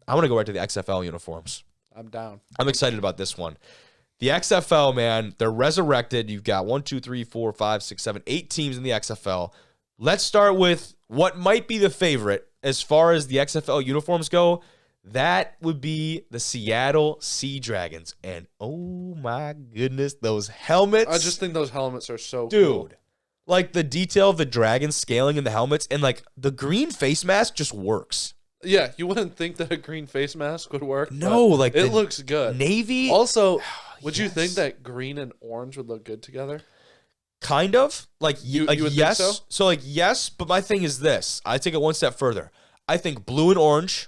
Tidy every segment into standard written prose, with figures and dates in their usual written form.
I want to go right to the XFL uniforms. I'm down. I'm excited about this one. The XFL, man, they're resurrected. You've got 1, 2, 3, 4, 5, 6, 7, 8 teams in the XFL. Let's start with what might be the favorite as far as the XFL uniforms go. That would be the Seattle Sea Dragons. And oh my goodness, those helmets. I just think those helmets are so cool. Dude. Like the detail of the dragon scaling in the helmets and like the green face mask just works. Yeah, you wouldn't think that a green face mask would work. No, like it looks good. Navy. Also, would you think that green and orange would look good together? Kind of. Like you would yes. think so? So like yes, but my thing is this. I take it one step further. I think blue and orange.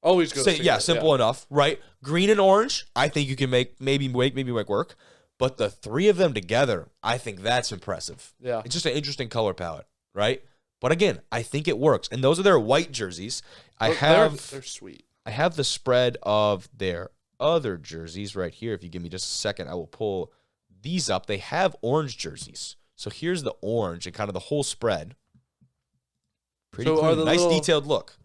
Always goes together. Yeah, simple enough, right? Green and orange, I think you can make maybe work. But the three of them together, I think that's impressive. Yeah. It's just an interesting color palette, right? But again, I think it works. And those are their white jerseys. They're sweet. I have the spread of their other jerseys right here. If you give me just a second, I will pull these up. They have orange jerseys. So here's the orange and kind of the whole spread. Pretty clean. Nice detailed look.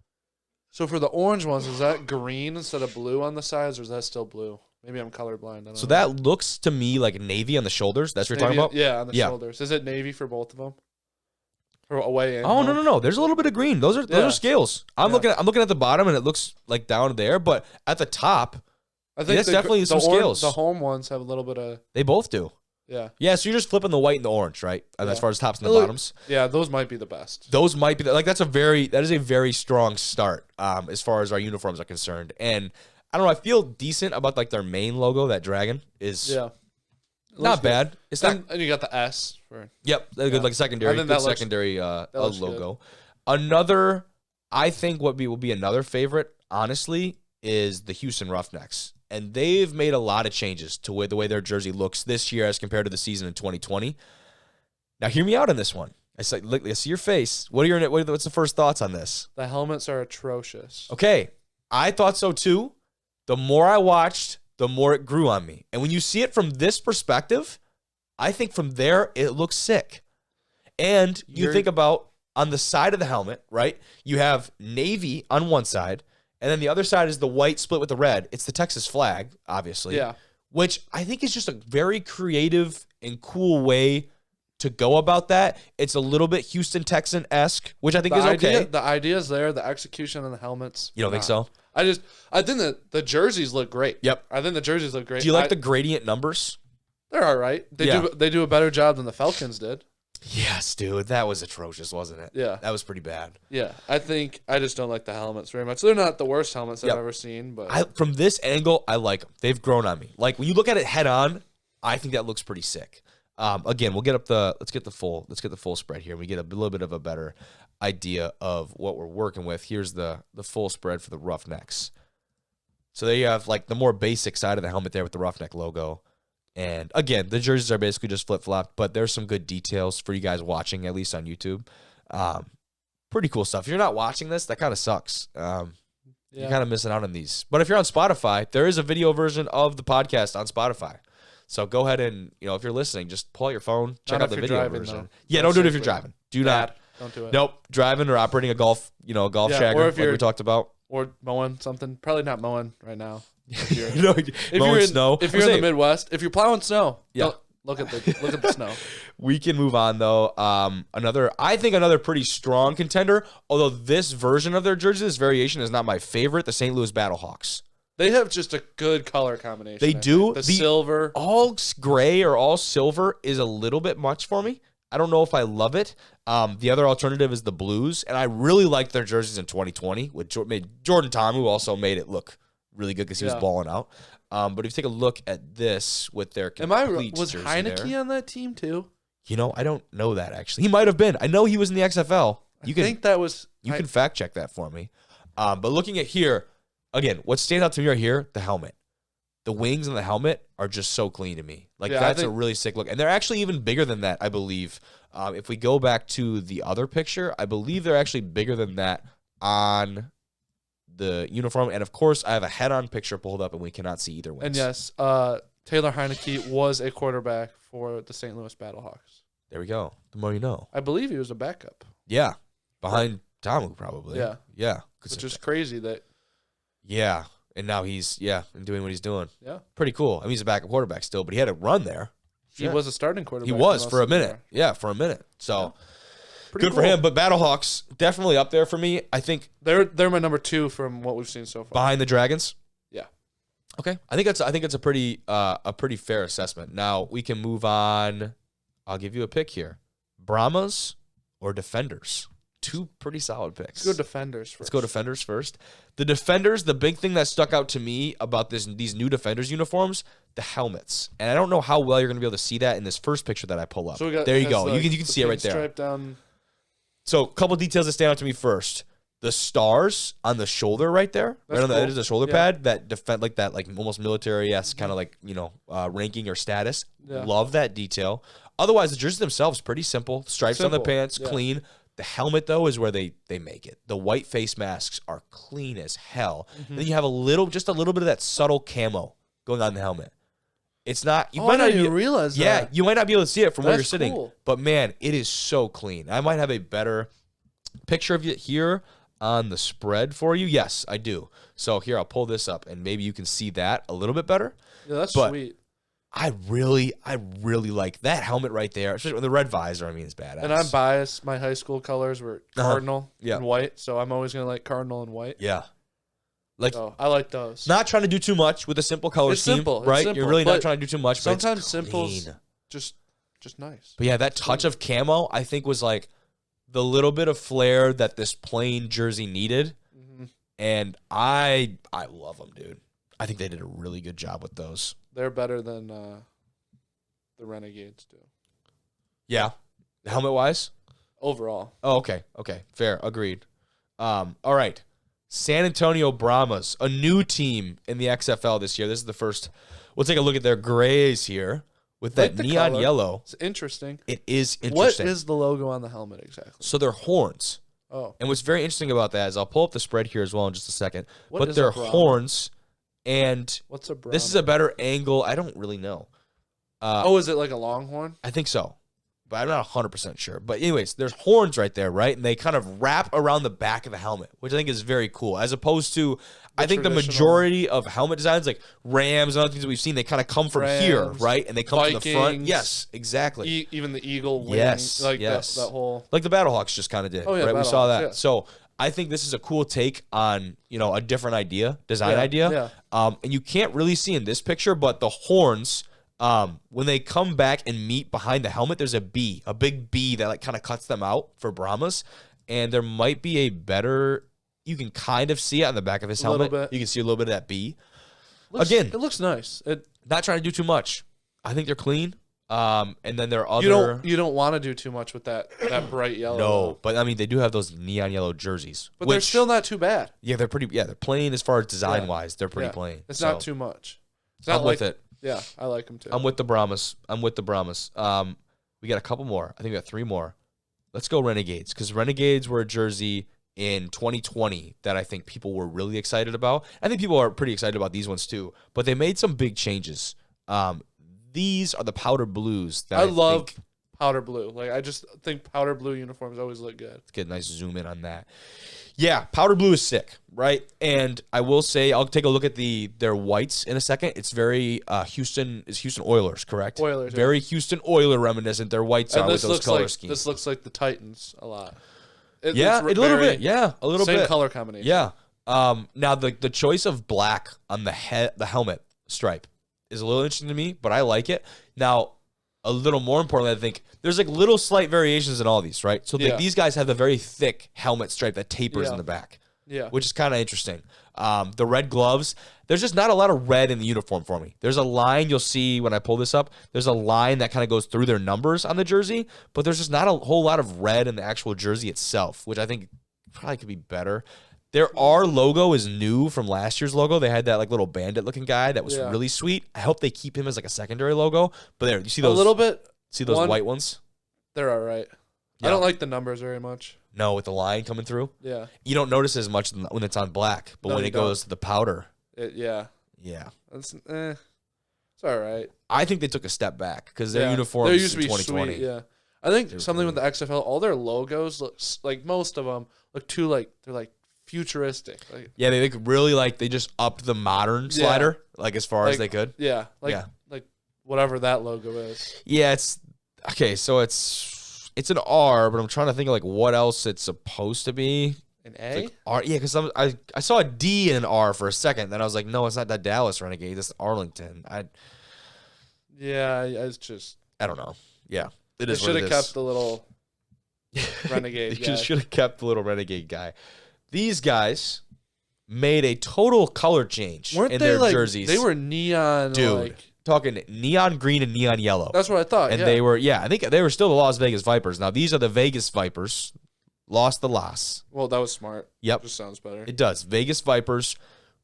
So for the orange ones, is that green instead of blue on the sides, or is that still blue? Maybe I'm colorblind. I don't know. That looks to me like navy on the shoulders. That's what you're talking about? Yeah, on the shoulders. Is it navy for both of them? For away and home? No. No. There's a little bit of green. Those are scales. I'm looking at the bottom and it looks like down there, but at the top, I think that's definitely some scales. The home ones have a little bit of. They both do. Yeah. Yeah, so you're just flipping the white and the orange, right? As far as tops and the bottoms. Yeah, those might be the best. Those might be that is a very strong start as far as our uniforms are concerned. And I don't know, I feel decent about like their main logo, that dragon is not bad. It's not, and you got the S for good like secondary logo. Another I think what will be another favorite, honestly, is the Houston Roughnecks. And they've made a lot of changes to the way their jersey looks this year as compared to the season in 2020. Now, hear me out on this one. I see your face. What's the first thoughts on this? The helmets are atrocious. Okay, I thought so too. The more I watched, the more it grew on me. And when you see it from this perspective, I think from there it looks sick. And you think about on the side of the helmet, right? You have navy on one side. And then the other side is the white split with the red. It's the Texas flag, obviously. Yeah. Which I think is just a very creative and cool way to go about that. It's a little bit Houston Texan-esque, which I think is okay. The idea is there. The execution on the helmets. You don't think so? I think that the jerseys look great. Yep. I think the jerseys look great. Do you like the gradient numbers? They're all right. They do a better job than the Falcons did. Yes, dude. That was atrocious, wasn't it? Yeah. That was pretty bad. Yeah. I just don't like the helmets very much. They're not the worst helmets I've ever seen, but from this angle, I like them. They've grown on me. Like when you look at it head on, I think that looks pretty sick. Again, let's get the full spread here. We get a little bit of a better idea of what we're working with. Here's the full spread for the Roughnecks. So there you have like the more basic side of the helmet there with the Roughneck logo. And again, the jerseys are basically just flip-flop, but there's some good details for you guys watching, at least on YouTube. Pretty cool stuff. If you're not watching this, that kind of sucks. You're kind of missing out on these. But if you're on Spotify, there is a video version of the podcast on Spotify. So go ahead and, if you're listening, just pull out your phone, check out the video version. Though. Yeah, don't do it if you're driving. Do not. Don't do it. Nope. Driving or operating a golf shagger, or if like we talked about. Or mowing something. Probably not mowing right now. If you're snow. If you're in the Midwest, if you're plowing snow, look at the snow. We can move on though. Another pretty strong contender, although this version of their jersey, this variation is not my favorite, the St. Louis Battlehawks. They have just a good color combination. They do. The silver. All gray or all silver is a little bit much for me. I don't know if I love it. The other alternative is the blues, and I really liked their jerseys in 2020 with Jordan Tom, who also made it look really good because he was balling out. But if you take a look at this with their complete was jersey Heineke there, on that team too? I don't know that actually. He might have been. I know he was in the XFL. You can fact check that for me. But looking at here, again, what stands out to me right here, the helmet. The wings and the helmet are just so clean to me. That's a really sick look. And they're actually even bigger than that, I believe. If we go back to the other picture, I believe they're actually bigger than that on the uniform. And, of course, I have a head-on picture pulled up, and we cannot see either wings. And, yes, Taylor Heineke was a quarterback for the St. Louis Battlehawks. There we go. The more you know. I believe he was a backup. Yeah. Behind Tomu, probably. Yeah. Yeah. Which is crazy that Yeah. And now he's doing what he's doing. Yeah. Pretty cool. I mean, he's a backup quarterback still, but he had a run there. He was a starting quarterback. He was most for a of the minute. year. Yeah, for a minute. So Pretty good for cool. him. But Battlehawks definitely up there for me. I think They're my number 2 from what we've seen so far. behind the Dragons. Yeah. Okay. I think it's a pretty fair assessment. Now we can move on. I'll give you a pick here. Brahmas or Defenders? 2 pretty solid picks. Let's go Defenders first. Let's go Defenders first. The Defenders, the big thing that stuck out to me about these new Defenders uniforms, the helmets. And I don't know how well you're going to be able to see that in this first picture that I pull up. So we got, there you go. The, you can see it right there. Stripe down. So a couple details that stand out to me first. The stars on the shoulder right there, That's right on the cool. edge of the shoulder pad, that defend like almost military-esque kind of like, ranking or status. Yeah. Love that detail. Otherwise, the jerseys themselves pretty simple. Stripes on the Simple, pants, yeah. clean. The helmet, though, is where they make it. The white face masks are clean as hell. Mm-hmm. Then you have just a little bit of that subtle camo going on the helmet. It's not. You I might not didn't even realize Yeah, that. you might not be able to see it from where you're That's sitting. cool. But man, it is so clean. I might have a better picture of it here on the spread for you. Yes, I do. So here, I'll pull this up, and maybe you can see that a little bit better. Yeah, that's But sweet. I really like that helmet right there, especially with the red visor. I mean, it's badass. And I'm biased. My high school colors were cardinal Yeah. and white, so I'm always gonna like cardinal and white. Yeah. Like, So I like those. not trying to do too much with a simple color It's scheme, simple, it's right? simple, You're really not but trying to do too much, but Sometimes it's simple's clean. just nice. But yeah, that touch of camo, I think, was like the little bit of flair that this plain jersey needed. Mm-hmm. And I love them, dude. I think they did a really good job with those. They're better than the Renegades do Yeah. Helmet-wise? overall. Oh, okay. Okay. Fair. Agreed. All right. San Antonio Brahmas, a new team in the XFL this year. This is the first. We'll take a look at their grays here with that Like the neon color. yellow. It's interesting. It is What interesting. is the logo on the helmet exactly? So they're horns. Oh, And what's very interesting about that is I'll pull up the spread here as well in just a second. What But is they're a Brahma? horns, and what's a Brahma? this is a better angle. I don't really know. is it like a longhorn? I think so, but I'm not 100% sure. But anyways, there's horns right there, right? And they kind of wrap around the back of the helmet, which I think is very cool. As opposed to, I think the traditional- majority of helmet designs, like Rams and other things that we've seen, they kind of come from here, Rams, right? And they come from the front. Vikings, Yes, exactly. Even the eagle wing, Yes, like yes. that whole. Like the Battlehawks just kind of did, Oh, yeah, right? We saw Battlehawks, that. yeah. So I think this is a cool take on, a different design Yeah, idea. yeah. And you can't really see in this picture, but the horns, when they come back and meet behind the helmet, there's a big B that like kind of cuts them out for Brahmas. And there might be a better, you can kind of see it on the back of his A little helmet. bit. You can see a little bit of that B. It looks nice. Not trying to do too much. I think they're clean. And then there are other. You don't want to do too much with that bright yellow. No, but I mean, they do have those neon yellow jerseys. But they're which- still not too bad. Yeah, they're pretty. Yeah, they're plain as far as design wise. They're pretty Yeah. plain. It's So, not too much. It's not I'm like with it. Yeah, I like them too. I'm with the Brahmas. We got a couple more. I think we got 3 more. Let's go Renegades, because Renegades were a jersey in 2020 that I think people were really excited about. I think people are pretty excited about these ones too. But they made some big changes. These are the powder blues that I love think- powder blue. Like I just think powder blue uniforms always look good. Let's get a nice zoom in on that. Yeah, powder blue is sick, right? And I will say, I'll take a look at their whites in a second. It's very Houston Oilers, correct? Oilers, yeah. Very Houston Oiler reminiscent. Their whites are And with this those looks color like schemes. this looks like the Titans a lot. A little bit. Yeah, a little same bit. color combination. Yeah. Now the choice of black on the helmet stripe is a little interesting to me, but I like it. Now, a little more importantly, I think there's like little slight variations in all these, right? So Yeah. these guys have the very thick helmet stripe that tapers Yeah. in the back. Yeah. Which is kind of interesting. The red gloves, there's just not a lot of red in the uniform for me. There's a line you'll see when I pull this up. There's a line that kind of goes through their numbers on the jersey, but there's just not a whole lot of red in the actual jersey itself, which I think probably could be better. Our logo is new from last year's logo. They had that like little bandit looking guy that was Yeah. really sweet. I hope they keep him as like a secondary logo. But there, you see A those little bit. white ones? They're all right. Yeah. I don't like the numbers very much. No, with the line coming through. Yeah. You don't notice as much when it's on black, but No, when you it goes to the powder, Yeah. yeah. It's all right. I think they took a step back because their Yeah. uniforms They used to in be 2020. sweet, yeah. I think They're something with cool. the XFL, all their logos looks like most of them look too like they're like futuristic. Like, Yeah, they really they just upped the modern slider as far as they could. Yeah, like whatever that logo is. Yeah, it's okay. So it's an R, but I'm trying to think of what else it's supposed to be. An A? R, yeah, because I saw a D and an R for a second, then I was like, no, it's not that Dallas Renegade, it's Arlington. It's just I don't know. Yeah, it they is. Should have kept the little Renegade. They should have kept the little Renegade guy. These guys made a total color change in their jerseys. They were neon, dude. Talking neon green and neon yellow. That's what I thought. And they were, I think they were still the Las Vegas Vipers. Now these are the Vegas Vipers. Lost the loss. Well, that was smart. Yep. Just sounds better. It does. Vegas Vipers,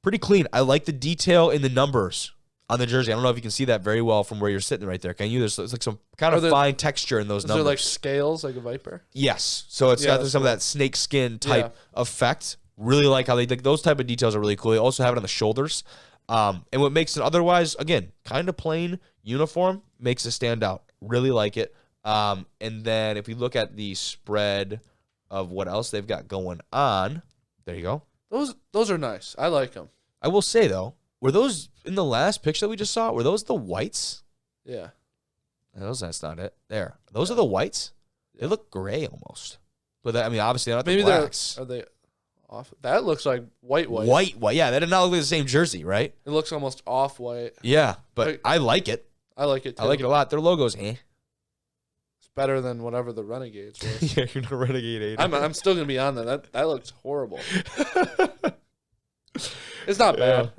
pretty clean. I like the detail in the numbers on the jersey. I don't know if you can see that very well from where you're sitting right there. Can you? There's some kind of fine texture in those numbers. Is there scales like a viper? Yes. So it's got some of that snake skin type effect. Really like how those type of details are really cool. They also have it on the shoulders. And what makes it otherwise, again, kind of plain uniform, makes it stand out. Really like it. And then if we look at the spread of what else they've got going on, there you go. Those are nice. I like them. I will say, though, were those in the last picture that we just saw, were those the whites? Yeah. That's not it. There. Those are the whites? They look gray almost. But obviously they're not the blacks. Are they off? That looks like white. White. Yeah, that did not look like the same jersey, right? It looks almost off-white. Yeah, but I like it. I like it, too. I like it a lot. Their logo's It's better than whatever the Renegades was. Yeah, you're not Renegade 8. I'm still going to be on that. That looks horrible. It's not bad.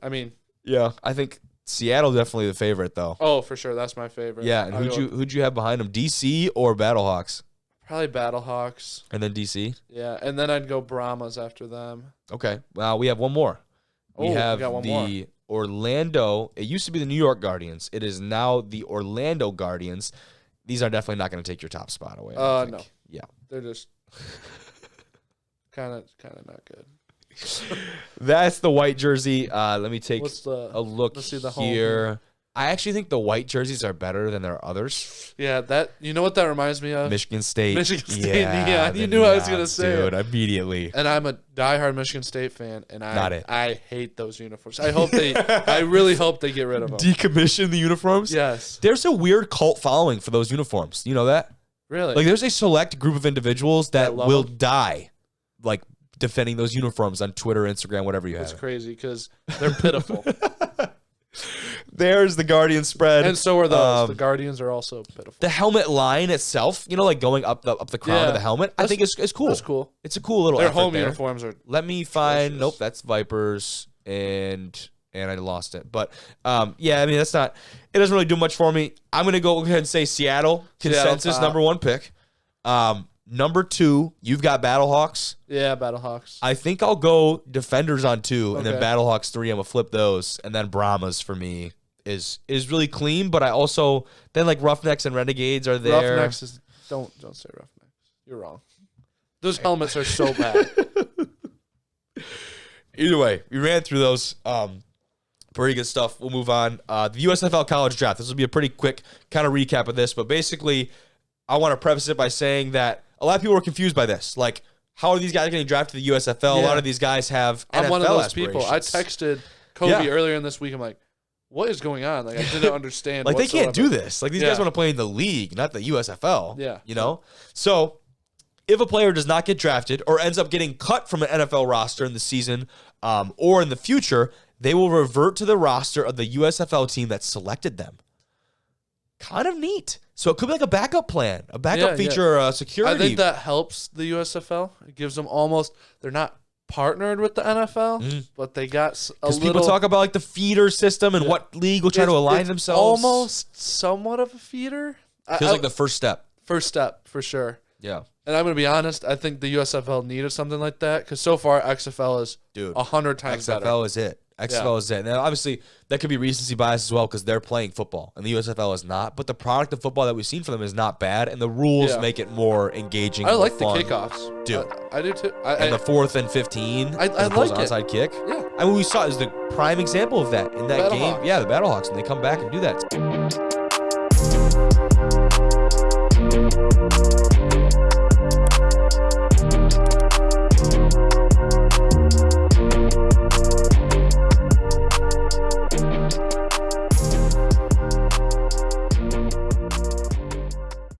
Yeah, I think Seattle definitely the favorite, though. Oh, for sure. That's my favorite. Yeah, and who'd you have behind them? DC or Battlehawks? Probably Battlehawks. And then DC? Yeah, and then I'd go Brahmas after them. Okay. Well, we have one more. We have the Orlando. It used to be the New York Guardians. It is now the Orlando Guardians. These are definitely not going to take your top spot away. No. Yeah. They're just kind of not good. That's the white jersey. Let me take a look let's see the here. home. I actually think the white jerseys are better than their others. Yeah, you know what that reminds me of? Michigan State. Yeah, you knew I was going to say dude, immediately. And I'm a diehard Michigan State fan, and I hate those uniforms. I really hope they get rid of them. Decommission the uniforms? Yes. There's a weird cult following for those uniforms. You know that? Really? There's a select group of individuals that will die, defending those uniforms on Twitter, Instagram, whatever you have. It's crazy because they're pitiful. There's the Guardian spread. And so are those. The Guardians are also pitiful. The helmet line itself, going up the crown of the helmet, I think is cool. That's cool. It's a cool little Their effort home there. uniforms are Let me find. delicious. Nope, that's Vipers, and I lost it. But that's not. It doesn't really do much for me. I'm gonna go ahead and say Seattle consensus number 1 pick. Number 2, you've got Battlehawks. Yeah, Battlehawks. I think I'll go Defenders on 2, and then Battlehawks 3. I'm gonna flip those, and then Brahmas for me is really clean. But I also then Roughnecks and Renegades are there. Roughnecks is don't say Roughnecks. You're wrong. Those helmets are so bad. Either way, we ran through those. Pretty good stuff. We'll move on. The USFL college draft. This will be a pretty quick kind of recap of this, but basically, I want to preface it by saying that a lot of people are confused by this. How are these guys getting drafted to the USFL? Yeah. A lot of these guys have NFL I'm one of those people. I aspirations. texted Kobe earlier in this week. I'm like, what is going on? I didn't understand. They can't do whatsoever. this. These guys want to play in the league, not the USFL. Yeah. You know? So, if a player does not get drafted or ends up getting cut from an NFL roster in the season or in the future, they will revert to the roster of the USFL team that selected them. Kind of neat. So it could be a backup plan, a backup feature, security. I think that helps the USFL. It gives them they're not partnered with the NFL, but they got a little. Because people talk about the feeder system and what league will try to align themselves. Almost somewhat of a feeder. Feels like the first step. First step, for sure. Yeah. And I'm going to be honest, I think the USFL needed something like that because so far XFL is 100 times better. XFL is it. XFL is it. Now, obviously, that could be recency bias as well because they're playing football and the USFL is not. But the product of football that we've seen from them is not bad, and the rules make it more engaging. I like the fun. kickoffs. Dude. I do too. And the 4th and 15. I like it. Onside kick. Yeah. I mean, we saw is the prime example of that in that game. Battlehawks. Yeah, the Battlehawks, and they come back and do that.